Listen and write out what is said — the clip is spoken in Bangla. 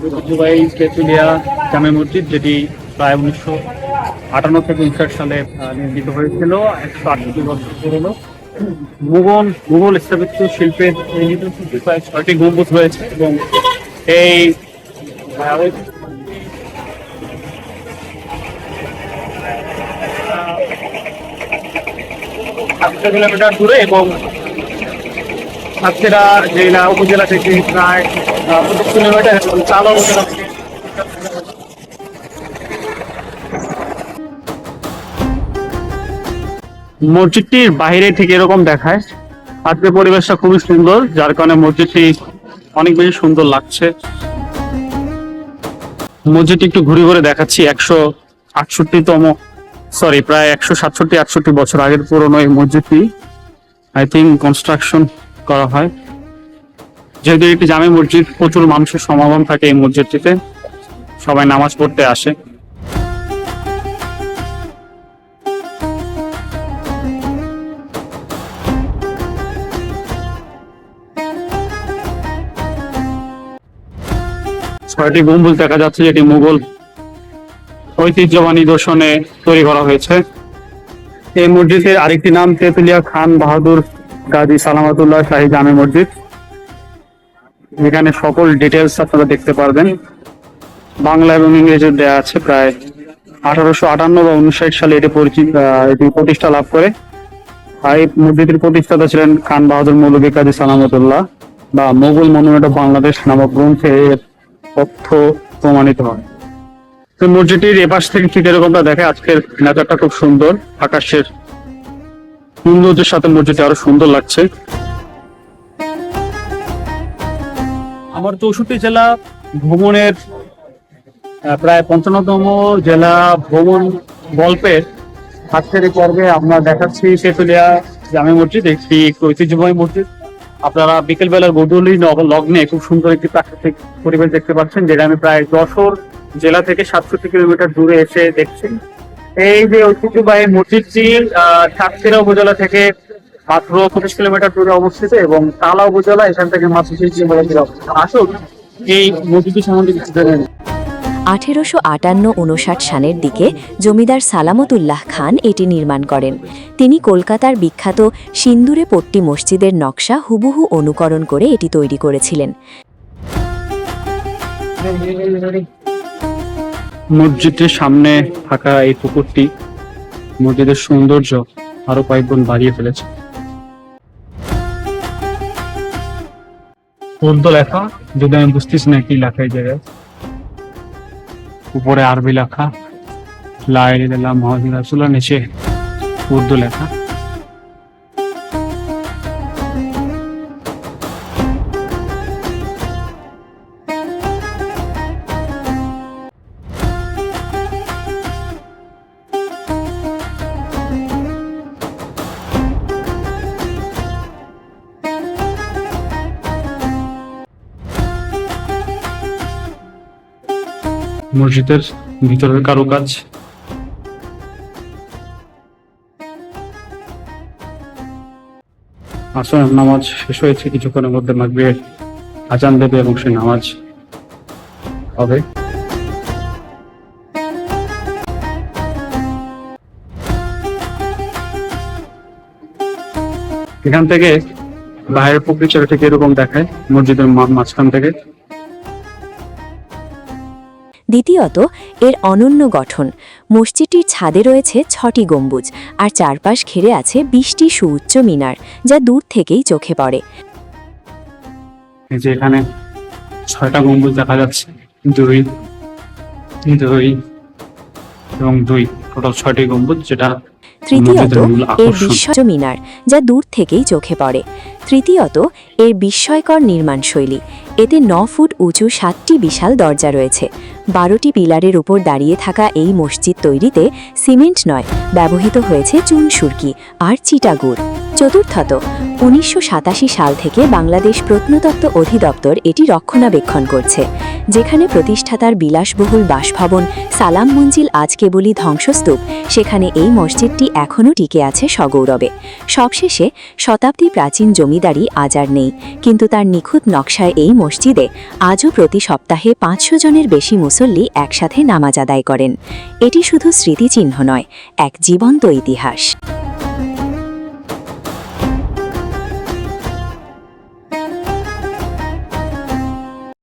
ঐতিহ্যবাহী তেঁতুলিয়া জামে মসজিদ, যেটি প্রায় 1958 থেকে 59 সালে নির্মিত হয়েছিল। 168 বছর পুরনো। মুঘল স্থাপিত শিল্পের এই নিদর্শনটি প্রায় 6টি গম্বুজ রয়েছে এবং এই কিলোমিটার দূরে এবং সাতক্ষীরা জেলা উপজেলা থেকে প্রায় 25 কিলোমিটার এবং চালা উপজেলা থেকে। মসজিদটির বাইরে ঠিক এরকম দেখায়। আজকের পরিবেশটা খুবই সুন্দর, যার কারণে মসজিদটি অনেক বেশি সুন্দর লাগছে। মসজিদটি একটু ঘুরে ঘুরে দেখাচ্ছি। 167-68 বছর আগের পুরনো এই মসজিদটি আই থিঙ্ক কনস্ট্রাকশন করা হয়। যেহেতু একটি জামে মসজিদ, প্রচুর মানুষের সমাগম থাকে এই মসজিদটিতে, সবাই নামাজ পড়তে আসে। ছয়টি গম্বুজ দেখা যাচ্ছে, যেটি মুঘল ঐতিহ্যবাহী নিদর্শনে তৈরি করা হয়েছে। এই মসজিদের আরেকটি নাম তেঁতুলিয়া খান বাহাদুর গাজী সালামতুল্লাহ শাহী জামে মসজিদ। এখানে সকল ডিটেলস আপনারা দেখতে পারবেন, বাংলা এবং ইংরেজিতে দেওয়া আছে। প্রায় 1858 বা 59 সালে এটি প্রতিষ্ঠা লাভ করে। আর এই মসজিদের প্রতিষ্ঠাতা ছিলেন খান বাহাদুর মৌলভী কাজী সালামতুল্লাহ, বা মোগল মনুমেন্ট অফ বাংলাদেশ নামক গ্রন্থে এর তথ্য প্রমাণিত হয়। তো মসজিদটির এপাশ থেকে ঠিক এরকমটা দেখে। আজকের নেচারটা খুব সুন্দর, আকাশের সৌন্দর্যের সাথে মসজিদটি আরো সুন্দর লাগছে। আমার 64 জেলা ভ্রমণের প্রায় 55তম জেলা ভ্রমণ গল্পের আজকের এই পর্বে আমরা দেখাচ্ছি তেঁতুলিয়া জামে মসজিদ, একটি ঐতিহ্যবাহী মসজিদ। আপনারা বিকেলবেলার গধূলি লগ্নে খুব সুন্দর একটি প্রাকৃতিক পরিবেশ দেখতে পাচ্ছেন, যেটা আমি প্রায় যশোর জেলা থেকে 67 কিলোমিটার দূরে এসে দেখছি। এই যে ঐতিহ্যবাহী মসজিদটি সাতক্ষীরা উপজেলা থেকে মাত্র 25 কিলোমিটার দূরে অবস্থিত এবং তালা উপজেলা এখান থেকে মাত্র 30 কিলোমিটার দূরে অবস্থিত। আসুন এই মসজিদটি সম্বন্ধে কিছু জেনে নিন। 1858-59 সালের দিকে জমিদার সালামতুল্লাহ খান এটি নির্মাণ করেন। তিনি কলকাতার বিখ্যাত সিন্দুরে পট্টি মসজিদের নকশা হুবহু অনুকরণ করে এটি তৈরি করেছিলেন। মসজিদের সামনে থাকা এই পুকুরটি মসজিদের সৌন্দর্য আরো কয়েকগুণ বাড়িয়ে ফেলেছে। উর্দু লেখা, যদি আমি বুঝতেছি না কি লেখা এই জায়গায়। উপরে আরবি লেখা লা ইলাহা ইল্লাল্লাহ মুহাম্মাদুর রাসূলুল্লাহ, নিচে উর্দু লেখা। মসজিদের ভিতরের কারুকাজ। আসর নামাজ শেষ হয়েছে, কিছুক্ষণের মধ্যে মাগরিবের আজান দেবে এবং সে নামাজ হবে। এখান থেকে বাইরের প্রকৃতিটা ঠিক এরকম দেখায় মসজিদের মাঝখান থেকে। দ্বিতীয়ত, এর অনন্য গঠন। মসজিদটির ছাদে রয়েছে 6টি গম্বুজ আর চারপাশ ঘিরে আছে 20টি সুউচ্চ মিনার, যা দূর থেকেই চোখে পড়ে। এই যে এখানে 6টা গম্বুজ দেখা যাচ্ছে, 2 এবং 2, টোটাল 6টি গম্বুজ, যেটা তৃতীয়ত, এর বিস্ময় মিনার, যা দূর থেকেই চোখে পড়ে। তৃতীয়ত, এর বিস্ময়কর নির্মাণশৈলী। এতে 9 ফুট উঁচু 7টি বিশাল দরজা রয়েছে। 12টি পিলারের উপর দাঁড়িয়ে থাকা এই মসজিদ তৈরিতে সিমেন্ট নয়, ব্যবহৃত হয়েছে চুন সুরকি আর চিটাগুড়। চতুর্থত 1987 সাল থেকে বাংলাদেশ প্রত্নতত্ত্ব অধিদপ্তর এটি রক্ষণাবেক্ষণ করছে, যেখানে প্রতিষ্ঠাতার বিলাসবহুল বাসভবন সালাম মঞ্জিল আজ কেবলই ধ্বংসস্তূপ, সেখানে এই মসজিদটি এখনও টিকে আছে সগৌরবে। সবশেষে শতাব্দী প্রাচীন জমিদারি আজ আর নেই, কিন্তু তার নিখুঁত নকশায় এই মসজিদে আজও প্রতি সপ্তাহে 500 জনের বেশি মুসল্লি একসাথে নামাজ আদায় করেন। এটি শুধু স্মৃতিচিহ্ন নয়, এক জীবন্ত ইতিহাস।